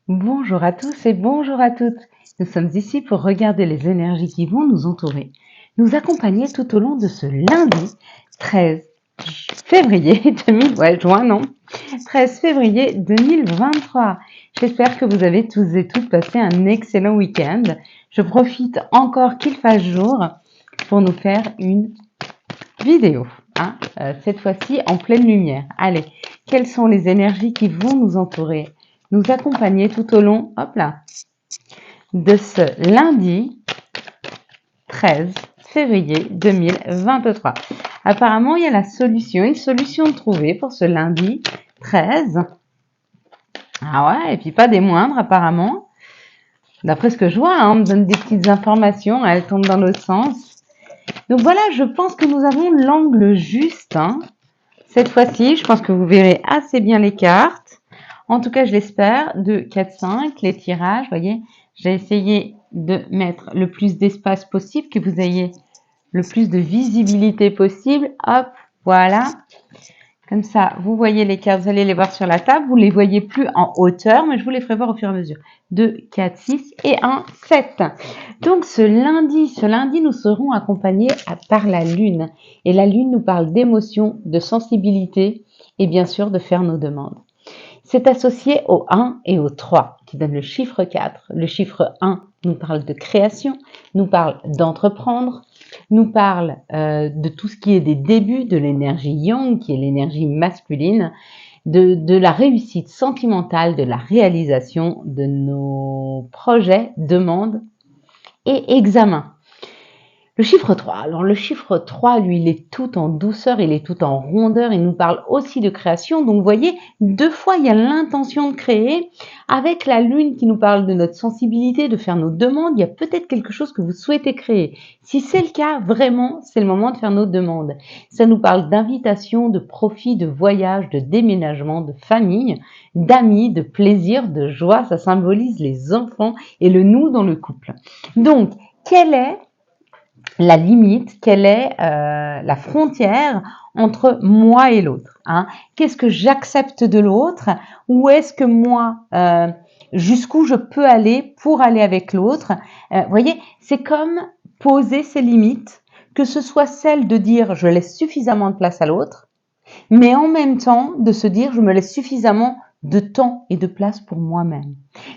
Bonjour à tous et bonjour à toutes. Nous sommes ici pour regarder les énergies qui vont nous entourer, nous accompagner tout au long de ce lundi 13 février 2000, ouais, juin, non, 13 février 2023. J'espère que vous avez tous et toutes passé un excellent week-end. Je profite encore qu'il fasse jour pour nous faire une vidéo, hein, cette fois-ci en pleine lumière. Allez, quelles sont les énergies qui vont nous entourer, nous accompagner tout au long, hop là, de ce lundi 13 février 2023. Apparemment, il y a la solution, une solution trouvée pour ce lundi 13. Ah ouais, et puis pas des moindres apparemment. D'après ce que je vois, hein, on me donne des petites informations, elles tombent dans l'autre sens. Donc voilà, je pense que nous avons l'angle juste, hein. Cette fois-ci, je pense que vous verrez assez bien les cartes. En tout cas, je l'espère. 2, 4, 5, les tirages, voyez. J'ai essayé de mettre le plus d'espace possible, que vous ayez le plus de visibilité possible. Hop, voilà. Comme ça, vous voyez les cartes, vous allez les voir sur la table. Vous ne les voyez plus en hauteur, mais je vous les ferai voir au fur et à mesure. 2, 4, 6 et 1, 7. Donc ce lundi, nous serons accompagnés par la Lune. Et la Lune nous parle d'émotion, de sensibilité et bien sûr de faire nos demandes. C'est associé au 1 et au 3 qui donne le chiffre 4. Le chiffre 1 nous parle de création, nous parle d'entreprendre, nous parle de tout ce qui est des débuts, de l'énergie yang, qui est l'énergie masculine, de la réussite sentimentale, de la réalisation de nos projets, demandes et examens. Le chiffre 3. Alors le chiffre 3, lui, il est tout en douceur, il est tout en rondeur, il nous parle aussi de création. Donc vous voyez, deux fois, il y a l'intention de créer. Avec la lune qui nous parle de notre sensibilité, de faire nos demandes, il y a peut-être quelque chose que vous souhaitez créer. Si c'est le cas, vraiment, c'est le moment de faire nos demandes. Ça nous parle d'invitation, de profit, de voyage, de déménagement, de famille, d'amis, de plaisir, de joie. Ça symbolise les enfants et le nous dans le couple. Donc, quelle est la limite, quelle est la frontière entre moi et l'autre, hein? Qu'est-ce que j'accepte de l'autre? Où est-ce que moi, jusqu'où je peux aller pour aller avec l'autre? Vous voyez, c'est comme poser ses limites, que ce soit celle de dire je laisse suffisamment de place à l'autre, mais en même temps de se dire je me laisse suffisamment de temps et de place pour moi-même.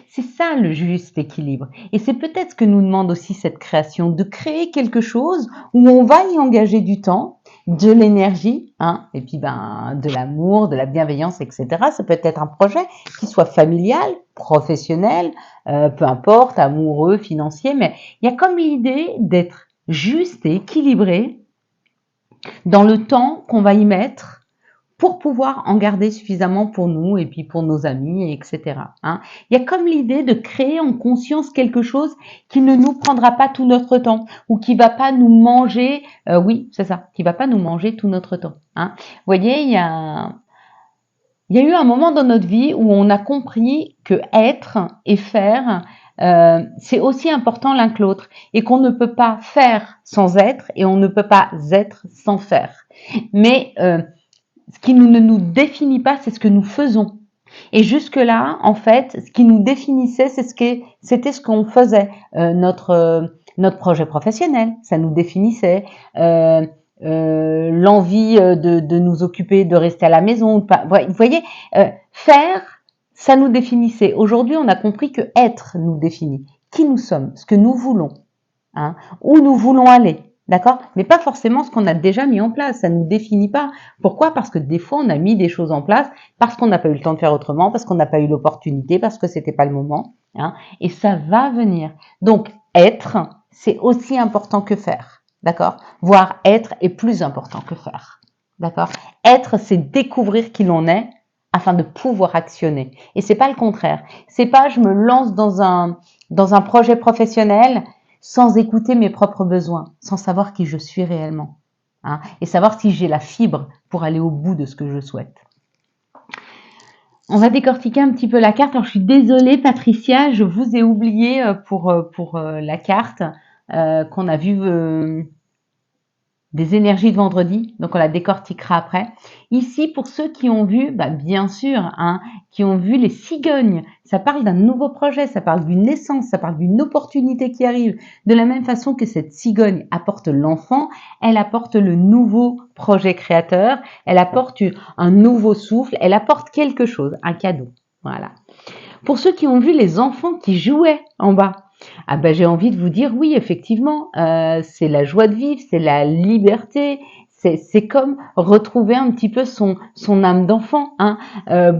C'est ça le juste équilibre. Et c'est peut-être ce que nous demande aussi cette création, de créer quelque chose où on va y engager du temps, de l'énergie, hein, et puis de l'amour, de la bienveillance, etc. Ça peut être un projet qui soit familial, professionnel, peu importe, amoureux, financier, mais il y a comme l'idée d'être juste et équilibré dans le temps qu'on va y mettre pour pouvoir en garder suffisamment pour nous et puis pour nos amis, etc. Hein. Il y a comme l'idée de créer en conscience quelque chose qui ne nous prendra pas tout notre temps ou qui va pas nous manger, oui, c'est ça, qui va pas nous manger tout notre temps. Hein. Vous voyez, il y a eu un moment dans notre vie où on a compris que être et faire, c'est aussi important l'un que l'autre et qu'on ne peut pas faire sans être et on ne peut pas être sans faire. Mais ce qui ne nous définit pas, c'est ce que nous faisons. Et jusque-là, en fait, ce qui nous définissait, c'était ce qu'on faisait. Notre projet professionnel, ça nous définissait. L'envie de nous occuper, de rester à la maison. Vous voyez, faire, ça nous définissait. Aujourd'hui, on a compris que être nous définit. Qui nous sommes, ce que nous voulons, hein, où nous voulons aller. D'accord? Mais pas forcément ce qu'on a déjà mis en place. Ça ne nous définit pas. Pourquoi? Parce que des fois, on a mis des choses en place parce qu'on n'a pas eu le temps de faire autrement, parce qu'on n'a pas eu l'opportunité, parce que c'était pas le moment. Hein, et ça va venir. Donc, être, c'est aussi important que faire. D'accord? Voire être est plus important que faire. D'accord? Être, c'est découvrir qui l'on est afin de pouvoir actionner. Et c'est pas le contraire. C'est pas je me lance dans un projet professionnel sans écouter mes propres besoins, sans savoir qui je suis réellement, hein, et savoir si j'ai la fibre pour aller au bout de ce que je souhaite. On va décortiquer un petit peu la carte. Alors, je suis désolée, Patricia, je vous ai oublié pour la carte qu'on a vue des énergies de vendredi, donc on la décortiquera après. Ici, pour ceux qui ont vu, bien sûr, hein, qui ont vu les cigognes, ça parle d'un nouveau projet, ça parle d'une naissance, ça parle d'une opportunité qui arrive. De la même façon que cette cigogne apporte l'enfant, elle apporte le nouveau projet créateur, elle apporte un nouveau souffle, elle apporte quelque chose, un cadeau. Voilà. Pour ceux qui ont vu les enfants qui jouaient en bas, j'ai envie de vous dire oui, effectivement, c'est la joie de vivre, c'est la liberté, c'est comme retrouver un petit peu son âme d'enfant, hein,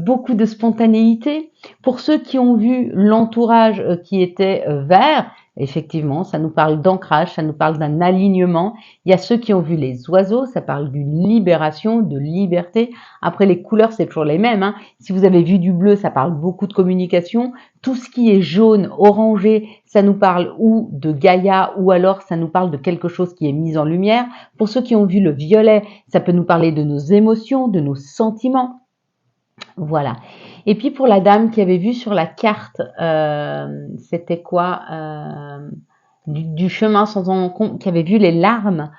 beaucoup de spontanéité. Pour ceux qui ont vu l'entourage qui était vert, effectivement, ça nous parle d'ancrage, ça nous parle d'un alignement. Il y a ceux qui ont vu les oiseaux, ça parle d'une libération, de liberté. Après, les couleurs, c'est toujours les mêmes, hein. Si vous avez vu du bleu, ça parle beaucoup de communication. Tout ce qui est jaune, orangé, ça nous parle ou de Gaïa ou alors ça nous parle de quelque chose qui est mis en lumière. Pour ceux qui ont vu le violet, ça peut nous parler de nos émotions, de nos sentiments. Voilà. Et puis pour la dame qui avait vu sur la carte, c'était quoi du chemin sans en compte, qui avait vu les larmes,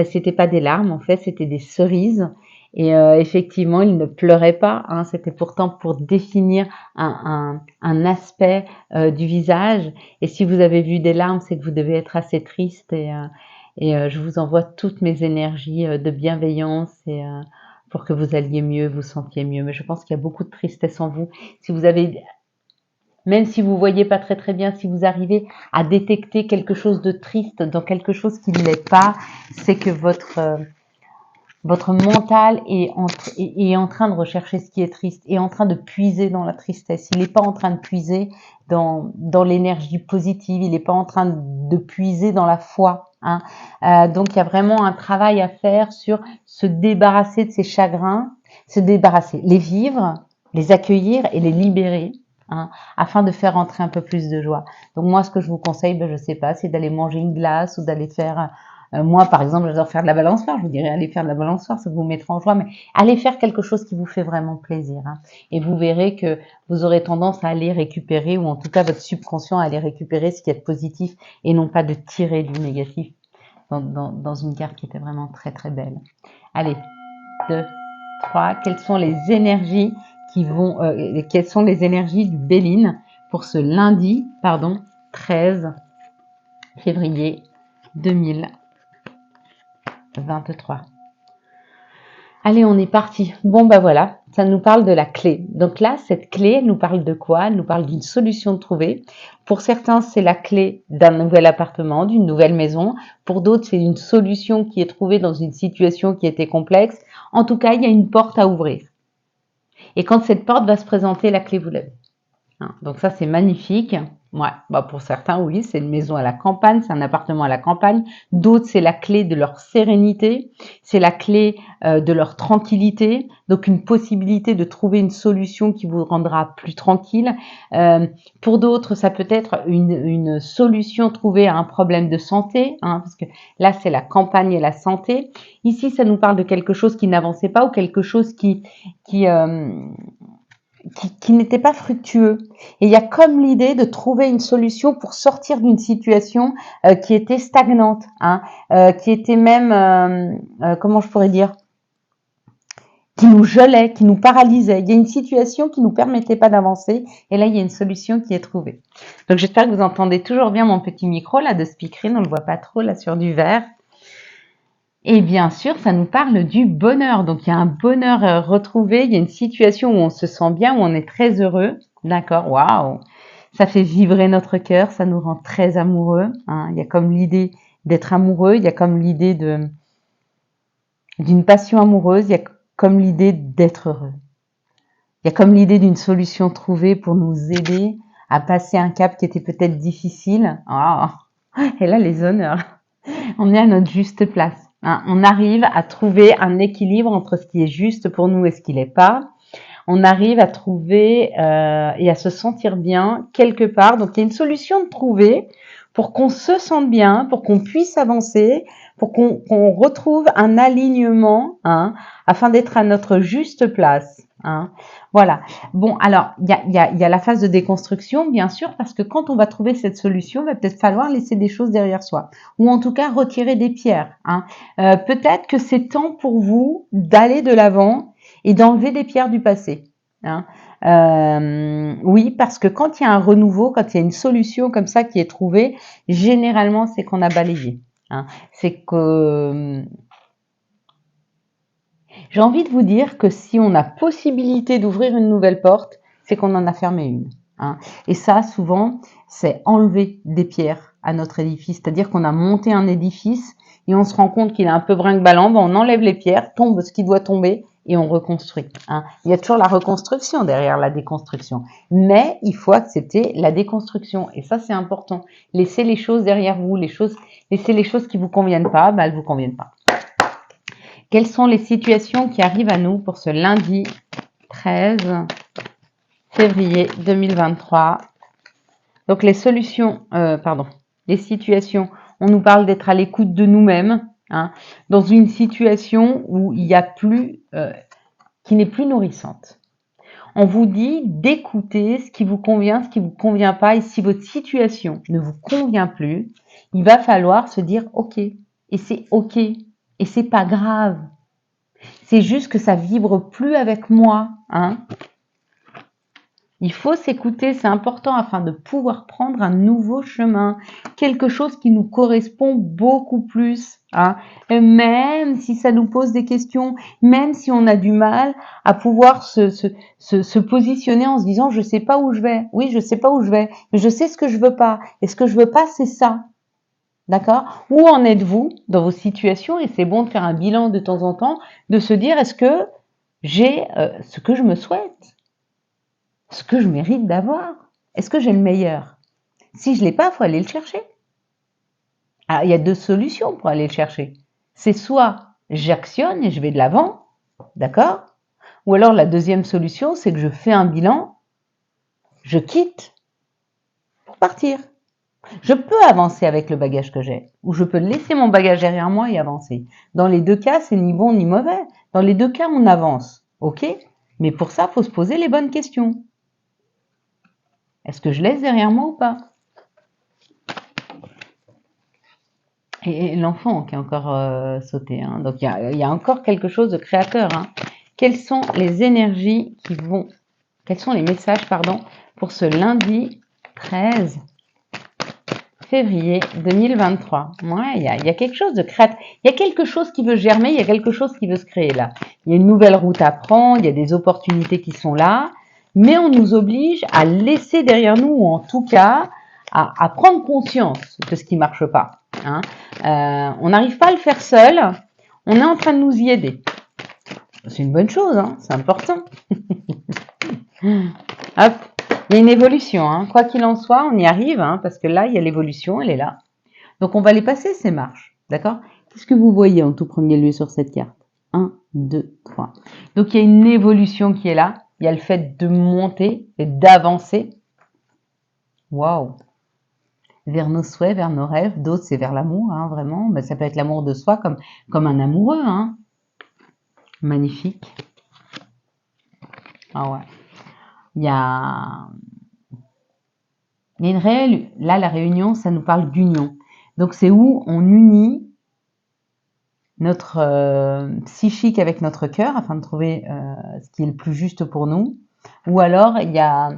c'était pas des larmes en fait, c'était des cerises. Et effectivement, il ne pleurait pas, hein, c'était pourtant pour définir un aspect du visage. Et si vous avez vu des larmes, c'est que vous devez être assez triste. Et je vous envoie toutes mes énergies de bienveillance et pour que vous alliez mieux, vous sentiez mieux. Mais je pense qu'il y a beaucoup de tristesse en vous. Si vous avez, même si vous voyez pas très très bien, si vous arrivez à détecter quelque chose de triste dans quelque chose qui ne l'est pas, c'est que votre mental est en train de rechercher ce qui est triste, est en train de puiser dans la tristesse. Il n'est pas en train de puiser dans l'énergie positive, il n'est pas en train de puiser dans la foi. Hein. Donc il y a vraiment un travail à faire sur se débarrasser de ces chagrins, se débarrasser, les vivre, les accueillir et les libérer. Hein, afin de faire entrer un peu plus de joie. Donc moi, ce que je vous conseille, je sais pas, c'est d'aller manger une glace ou d'aller faire moi, par exemple, j'adore faire de la balançoire. Je vous dirais, allez faire de la balançoire, ça vous mettra en joie. Mais allez faire quelque chose qui vous fait vraiment plaisir. Hein. Et vous verrez que vous aurez tendance à aller récupérer, ou en tout cas votre subconscient à aller récupérer ce qui est positif et non pas de tirer du négatif dans une carte qui était vraiment très très belle. Allez, 2, 3. Quelles sont les énergies quelles sont les énergies du Béline pour ce lundi, 13 février 2023. Allez, on est parti. Bon, voilà, ça nous parle de la clé. Donc là, cette clé, elle nous parle de quoi? Elle nous parle d'une solution trouvée. Pour certains, c'est la clé d'un nouvel appartement, d'une nouvelle maison. Pour d'autres, c'est une solution qui est trouvée dans une situation qui était complexe. En tout cas, il y a une porte à ouvrir. Et quand cette porte va se présenter, la clé, vous l'avez. Donc ça, c'est magnifique. Ouais, pour certains, oui, c'est une maison à la campagne, c'est un appartement à la campagne. D'autres, c'est la clé de leur sérénité, c'est la clé de leur tranquillité. Donc une possibilité de trouver une solution qui vous rendra plus tranquille. Pour d'autres, ça peut être une solution trouvée à un problème de santé, hein, parce que là, c'est la campagne et la santé. Ici, ça nous parle de quelque chose qui n'avançait pas ou quelque chose qui n'était pas fructueux. Et il y a comme l'idée de trouver une solution pour sortir d'une situation qui était stagnante, hein, qui était même, comment je pourrais dire, qui nous gelait, qui nous paralysait. Il y a une situation qui nous permettait pas d'avancer, et là il y a une solution qui est trouvée. Donc j'espère que vous entendez toujours bien mon petit micro là de speakerine, on le voit pas trop là sur du verre. Et bien sûr, ça nous parle du bonheur. Donc, il y a un bonheur retrouvé, il y a une situation où on se sent bien, où on est très heureux. D'accord, waouh. Ça fait vibrer notre cœur, ça nous rend très amoureux. Hein. Il y a comme l'idée d'être amoureux, il y a comme l'idée d'une passion amoureuse, il y a comme l'idée d'être heureux. Il y a comme l'idée d'une solution trouvée pour nous aider à passer un cap qui était peut-être difficile. Oh. Et là, les honneurs. On est à notre juste place. Hein. On arrive à trouver un équilibre entre ce qui est juste pour nous et ce qui l'est pas. On arrive à trouver et à se sentir bien quelque part. Donc, il y a une solution de trouver pour qu'on se sente bien, pour qu'on puisse avancer, pour qu'on retrouve un alignement, hein, afin d'être à notre juste place. Hein. Voilà. Bon, alors, il y a la phase de déconstruction, bien sûr, parce que quand on va trouver cette solution, il va peut-être falloir laisser des choses derrière soi, ou en tout cas retirer des pierres. Hein. Peut-être que c'est temps pour vous d'aller de l'avant et d'enlever des pierres du passé. Hein. Oui, parce que quand il y a un renouveau, quand il y a une solution comme ça qui est trouvée, généralement, c'est qu'on a balayé. Hein. C'est que j'ai envie de vous dire que si on a possibilité d'ouvrir une nouvelle porte, c'est qu'on en a fermé une. Hein. Et ça, souvent, c'est enlever des pierres à notre édifice. C'est-à-dire qu'on a monté un édifice et on se rend compte qu'il est un peu brinque-ballant, ben on enlève les pierres, tombe ce qui doit tomber et on reconstruit. Hein. Il y a toujours la reconstruction derrière la déconstruction. Mais il faut accepter la déconstruction. Et ça, c'est important. Laissez les choses derrière vous, laissez les choses qui vous conviennent pas, ben elles vous conviennent pas. Quelles sont les situations qui arrivent à nous pour ce lundi 13 février 2023? Donc les les situations, on nous parle d'être à l'écoute de nous-mêmes, hein, dans une situation où il y a plus, qui n'est plus nourrissante. On vous dit d'écouter ce qui vous convient, ce qui vous convient pas, et si votre situation ne vous convient plus, il va falloir se dire ok, et c'est ok, et c'est pas grave. C'est juste que ça vibre plus avec moi. Hein. Il faut s'écouter, c'est important afin de pouvoir prendre un nouveau chemin, quelque chose qui nous correspond beaucoup plus. Hein. Et même si ça nous pose des questions, même si on a du mal à pouvoir se positionner en se disant je sais pas où je vais. Oui, je sais pas où je vais, mais je sais ce que je veux pas. Et ce que je veux pas, c'est ça. D'accord? Où en êtes-vous dans vos situations? Et c'est bon de faire un bilan de temps en temps, de se dire est-ce que j'ai ce que je me souhaite, ce que je mérite d'avoir? Est-ce que j'ai le meilleur? Si je l'ai pas, il faut aller le chercher. Alors, il y a deux solutions pour aller le chercher. C'est soit j'actionne et je vais de l'avant, d'accord? Ou alors la deuxième solution, c'est que je fais un bilan, je quitte pour partir. Je peux avancer avec le bagage que j'ai, ou je peux laisser mon bagage derrière moi et avancer. Dans les deux cas, c'est ni bon ni mauvais. Dans les deux cas, on avance, ok? Mais pour ça, il faut se poser les bonnes questions. Est-ce que je laisse derrière moi ou pas? Et l'enfant qui a encore sauté, hein. Donc il y a encore quelque chose de créateur. Hein. Quelles sont les énergies qui vont, quels sont les messages, pardon, pour ce lundi 13 février 2023. Ouais, il y a quelque chose de créatif. Il y a quelque chose qui veut germer, il y a quelque chose qui veut se créer là. Il y a une nouvelle route à prendre, il y a des opportunités qui sont là, mais on nous oblige à laisser derrière nous, ou en tout cas, à prendre conscience de ce qui marche pas. Hein. On n'arrive pas à le faire seul, on est en train de nous y aider. C'est une bonne chose, hein, c'est important. Hop. Il y a une évolution, hein. Quoi qu'il en soit, on y arrive, hein, parce que là, il y a l'évolution, elle est là. Donc, on va les passer, ces marches, d'accord? Qu'est-ce que vous voyez en tout premier lieu sur cette carte? 1, 2, 3. Donc, il y a une évolution qui est là. Il y a le fait de monter et d'avancer. Waouh! Vers nos souhaits, vers nos rêves. D'autres, c'est vers l'amour, hein, vraiment. Mais ça peut être l'amour de soi comme un amoureux, hein. Magnifique. Ah ouais. Il y a une réelle, là, la réunion, ça nous parle d'union. Donc, c'est où on unit notre psychique avec notre cœur afin de trouver ce qui est le plus juste pour nous. Ou alors, il y a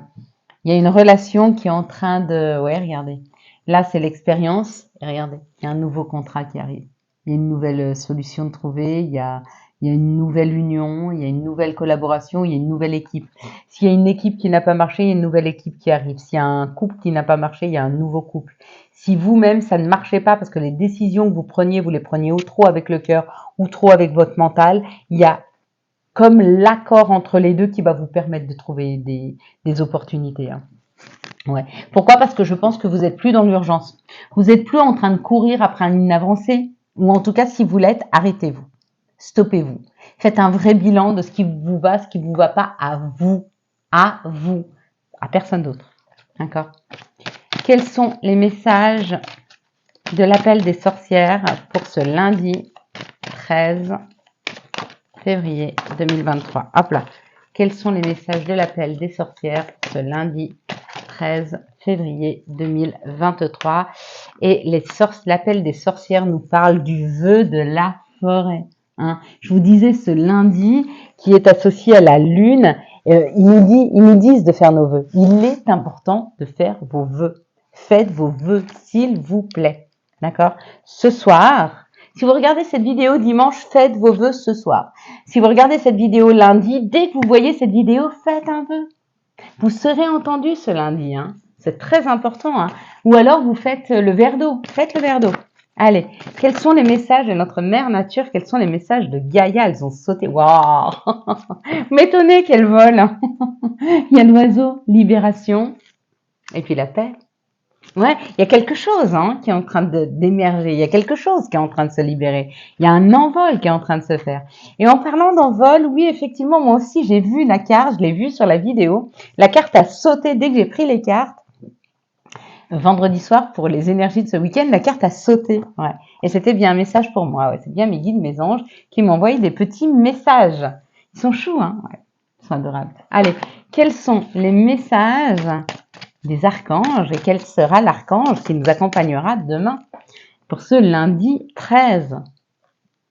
une relation qui est en train de... Ouais, regardez. Là, c'est l'expérience. Et regardez, il y a un nouveau contrat qui arrive. Il y a une nouvelle solution de trouver. Il y a une nouvelle union, il y a une nouvelle collaboration, il y a une nouvelle équipe. S'il y a une équipe qui n'a pas marché, il y a une nouvelle équipe qui arrive. S'il y a un couple qui n'a pas marché, il y a un nouveau couple. Si vous-même, ça ne marchait pas parce que les décisions que vous les preniez ou trop avec le cœur ou trop avec votre mental, il y a comme l'accord entre les deux qui va vous permettre de trouver des opportunités. Hein. Ouais. Pourquoi? Parce que je pense que vous êtes plus dans l'urgence. Vous êtes plus en train de courir après une avancée. Ou en tout cas, si vous l'êtes, arrêtez-vous. Stoppez-vous. Faites un vrai bilan de ce qui vous va, ce qui vous va pas à vous, à personne d'autre. D'accord? Quels sont les messages de l'appel des sorcières pour ce lundi 13 février 2023. Hop là. Quels sont les messages de l'appel des sorcières ce lundi 13 février 2023? Et l'appel des sorcières nous parle du vœu de la forêt. Hein. Je vous disais ce lundi qui est associé à la lune, ils nous disent de faire nos vœux. Il est important de faire vos vœux. Faites vos vœux, s'il vous plaît. D'accord? Ce soir, si vous regardez cette vidéo dimanche, faites vos vœux ce soir. Si vous regardez cette vidéo lundi, dès que vous voyez cette vidéo, faites un vœu. Vous serez entendu ce lundi. Hein. C'est très important. Hein. Ou alors, vous faites le verre d'eau. Faites le verre d'eau. Allez, quels sont les messages de notre mère nature? Quels sont les messages de Gaïa? Elles ont sauté. Waouh! M'étonnez qu'elles volent. Il y a l'oiseau, libération. Et puis la paix. Ouais, il y a quelque chose hein, qui est en train d'émerger, il y a quelque chose qui est en train de se libérer, il y a un envol qui est en train de se faire. Et en parlant d'envol, oui, effectivement, moi aussi, j'ai vu la carte, je l'ai vue sur la vidéo. La carte a sauté dès que j'ai pris les cartes. Vendredi soir, pour les énergies de ce week-end, la carte a sauté. Ouais. Et c'était bien un message pour moi. Ouais. C'est bien mes guides, mes anges qui m'envoient des petits messages. Ils sont choux, hein. Ouais. Ils sont adorables. Allez, quels sont les messages des archanges et quel sera l'archange qui nous accompagnera demain pour ce lundi 13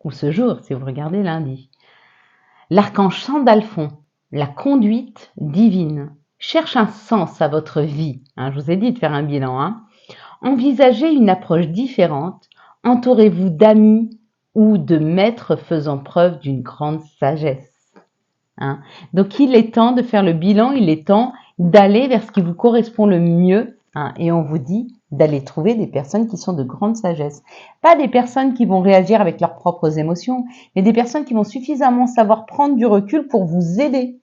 ou ce jour si vous regardez lundi. L'archange Sandalphon, la conduite divine, cherche un sens à votre vie. Hein, je vous ai dit de faire un bilan. Hein. Envisagez une approche différente, entourez-vous d'amis ou de maîtres faisant preuve d'une grande sagesse. Hein. Donc il est temps de faire le bilan, il est temps d'aller vers ce qui vous correspond le mieux. Hein, et on vous dit d'aller trouver des personnes qui sont de grande sagesse. Pas des personnes qui vont réagir avec leurs propres émotions, mais des personnes qui vont suffisamment savoir prendre du recul pour vous aider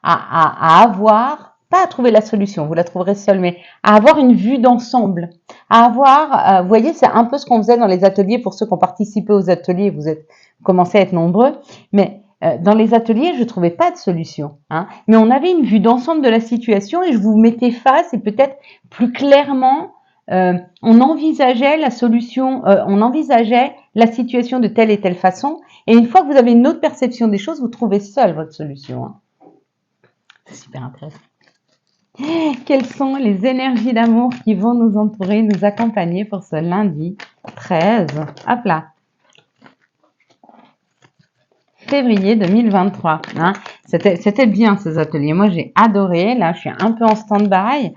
à avoir, pas à trouver la solution, vous la trouverez seule, mais à avoir une vue d'ensemble. À avoir, vous voyez, c'est un peu ce qu'on faisait dans les ateliers pour ceux qui ont participé aux ateliers, vous commencez à être nombreux, mais dans les ateliers, je trouvais pas de solution, hein, mais on avait une vue d'ensemble de la situation et je vous mettais face et peut-être plus clairement, on envisageait la solution, on envisageait la situation de telle et telle façon. Et une fois que vous avez une autre perception des choses, vous trouvez seul votre solution. Hein. C'est super intéressant. Quelles sont les énergies d'amour qui vont nous entourer, nous accompagner pour ce lundi 13, hop là, février 2023. Hein. C'était bien ces ateliers. Moi, j'ai adoré. Là, je suis un peu en stand-by.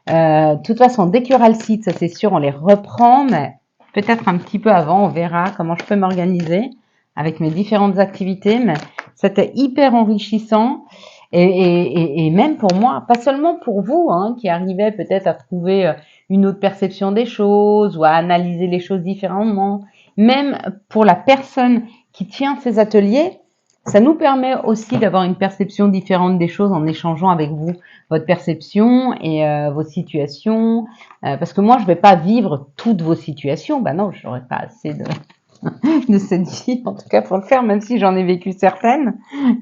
De toute façon, dès qu'il y aura le site, ça c'est sûr, on les reprend, mais peut-être un petit peu avant, on verra comment je peux m'organiser avec mes différentes activités. Mais c'était hyper enrichissant. Et même pour moi, pas seulement pour vous, hein, qui arrivez peut-être à trouver une autre perception des choses ou à analyser les choses différemment, même pour la personne qui tient ces ateliers, ça nous permet aussi d'avoir une perception différente des choses en échangeant avec vous votre perception et vos situations. Parce que moi, je vais pas vivre toutes vos situations. Ben non, j'aurais pas assez de cette vie, en tout cas pour le faire, même si j'en ai vécu certaines,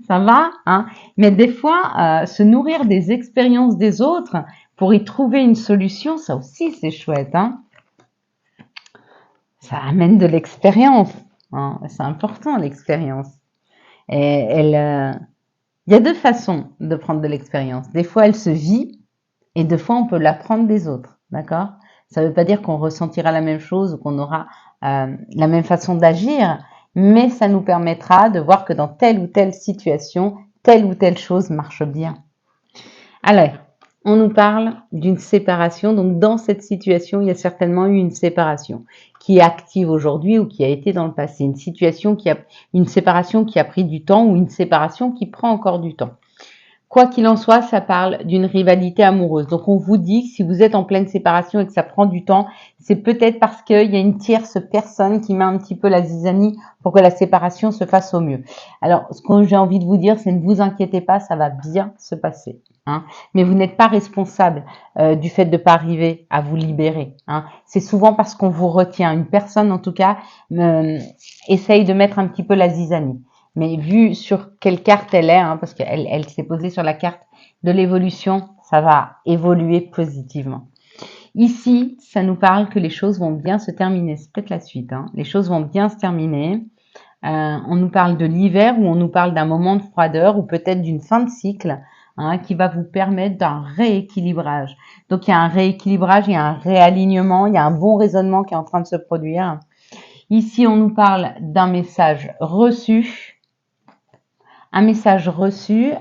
ça va. Hein. Mais des fois, se nourrir des expériences des autres pour y trouver une solution, ça aussi c'est chouette. Hein. Ça amène de l'expérience. Hein. C'est important l'expérience. Et il y a deux façons de prendre de l'expérience. Des fois, elle se vit et des fois, on peut l'apprendre des autres. D'accord? Ça ne veut pas dire qu'on ressentira la même chose ou qu'on aura la même façon d'agir, mais ça nous permettra de voir que dans telle ou telle situation, telle ou telle chose marche bien. Alors, on nous parle d'une séparation. Donc, dans cette situation, il y a certainement eu une séparation qui est active aujourd'hui ou qui a été dans le passé. Une séparation qui a pris du temps ou une séparation qui prend encore du temps. Quoi qu'il en soit, ça parle d'une rivalité amoureuse. Donc, on vous dit que si vous êtes en pleine séparation et que ça prend du temps, c'est peut-être parce qu'il y a une tierce personne qui met un petit peu la zizanie pour que la séparation se fasse au mieux. Alors, ce que j'ai envie de vous dire, c'est ne vous inquiétez pas, ça va bien se passer. Hein. Mais vous n'êtes pas responsable du fait de ne pas arriver à vous libérer. Hein. C'est souvent parce qu'on vous retient. Une personne, en tout cas, essaye de mettre un petit peu la zizanie. Mais vu sur quelle carte elle est, hein, parce qu'elle s'est posée sur la carte de l'évolution, ça va évoluer positivement. Ici, ça nous parle que les choses vont bien se terminer. C'est peut-être la suite, hein. Les choses vont bien se terminer. On nous parle de l'hiver ou on nous parle d'un moment de froideur ou peut-être d'une fin de cycle, hein, qui va vous permettre d'un rééquilibrage. Donc il y a un rééquilibrage, il y a un réalignement, il y a un bon raisonnement qui est en train de se produire. Ici, on nous parle d'un message reçu. Un message reçu,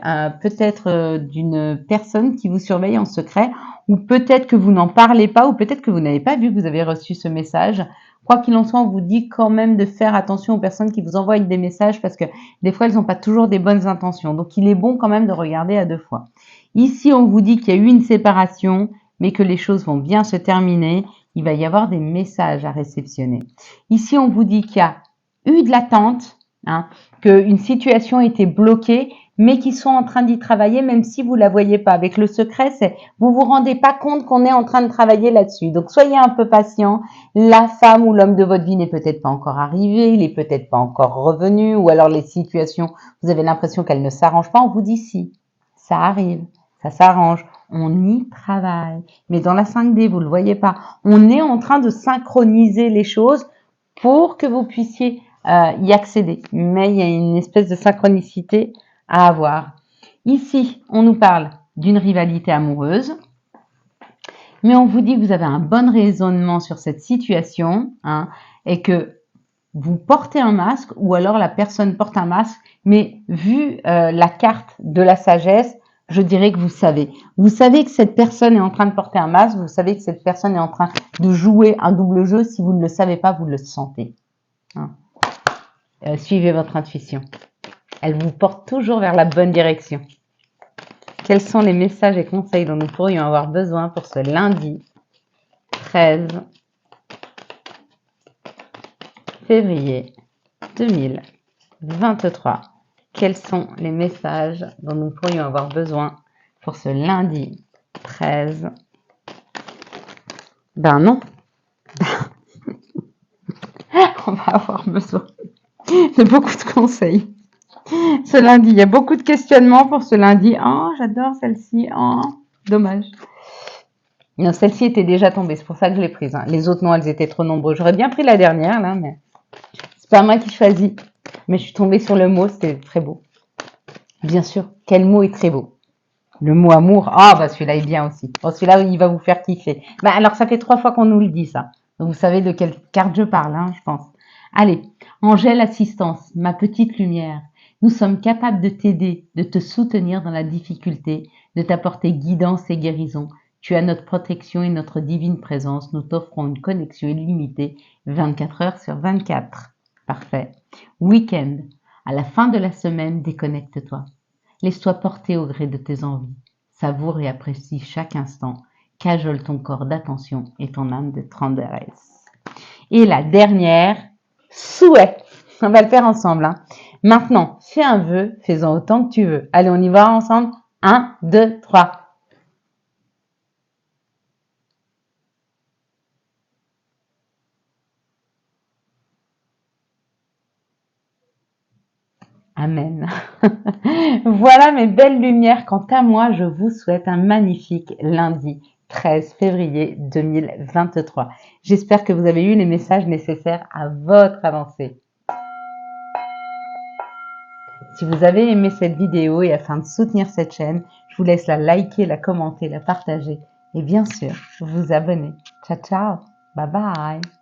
peut-être d'une personne qui vous surveille en secret, ou peut-être que vous n'en parlez pas, ou peut-être que vous n'avez pas vu que vous avez reçu ce message. Quoi qu'il en soit, on vous dit quand même de faire attention aux personnes qui vous envoient des messages parce que des fois, elles n'ont pas toujours des bonnes intentions. Donc, il est bon quand même de regarder à 2 fois. Ici, on vous dit qu'il y a eu une séparation, mais que les choses vont bien se terminer. Il va y avoir des messages à réceptionner. Ici, on vous dit qu'il y a eu de l'attente, hein, qu'une situation était bloquée, mais qu'ils sont en train d'y travailler, même si vous la voyez pas. Avec le secret, c'est vous vous rendez pas compte qu'on est en train de travailler là-dessus. Donc soyez un peu patient. La femme ou l'homme de votre vie n'est peut-être pas encore arrivé, il est peut-être pas encore revenu, ou alors les situations, vous avez l'impression qu'elles ne s'arrangent pas. On vous dit si, ça arrive, ça s'arrange. On y travaille. Mais dans la 5D, vous le voyez pas. On est en train de synchroniser les choses pour que vous puissiez y accéder. Mais il y a une espèce de synchronicité à avoir. Ici, on nous parle d'une rivalité amoureuse, mais on vous dit que vous avez un bon raisonnement sur cette situation, hein, et que vous portez un masque ou alors la personne porte un masque, mais vu la carte de la sagesse, je dirais que vous savez. Vous savez que cette personne est en train de porter un masque, vous savez que cette personne est en train de jouer un double jeu. Si vous ne le savez pas, vous le sentez. Hein. Suivez votre intuition. Elle vous porte toujours vers la bonne direction. Quels sont les messages et conseils dont nous pourrions avoir besoin pour ce lundi 13 février 2023? Quels sont les messages dont nous pourrions avoir besoin pour ce lundi 13? Ben non. On va avoir besoin de beaucoup de conseils. Ce lundi, il y a beaucoup de questionnements pour ce lundi. Oh, j'adore celle-ci. Oh, dommage. Non, celle-ci était déjà tombée, c'est pour ça que je l'ai prise. Hein. Les autres, non, elles étaient trop nombreuses. J'aurais bien pris la dernière, là, mais c'est pas moi qui choisis. Mais je suis tombée sur le mot, c'était très beau. Bien sûr, quel mot est très beau? Le mot amour. Ah, bah celui-là est bien aussi. Bon, celui-là, il va vous faire kiffer. Bah alors, ça fait 3 fois qu'on nous le dit, ça. Donc, vous savez de quelle carte je parle, hein, je pense. Allez, Angèle Assistance, ma petite lumière. Nous sommes capables de t'aider, de te soutenir dans la difficulté, de t'apporter guidance et guérison. Tu as notre protection et notre divine présence. Nous t'offrons une connexion illimitée 24 heures sur 24. Parfait. Week-end. À la fin de la semaine, déconnecte-toi. Laisse-toi porter au gré de tes envies. Savoure et apprécie chaque instant. Cajole ton corps d'attention et ton âme de tendresse. Et la dernière, souhait. On va le faire ensemble. Hein. Maintenant, fais un vœu, fais-en autant que tu veux. Allez, on y va ensemble. 1, 2, 3. Amen. Voilà mes belles lumières. Quant à moi, je vous souhaite un magnifique lundi 13 février 2023. J'espère que vous avez eu les messages nécessaires à votre avancée. Si vous avez aimé cette vidéo et afin de soutenir cette chaîne, je vous laisse la liker, la commenter, la partager et bien sûr, vous abonner. Ciao, ciao. Bye bye.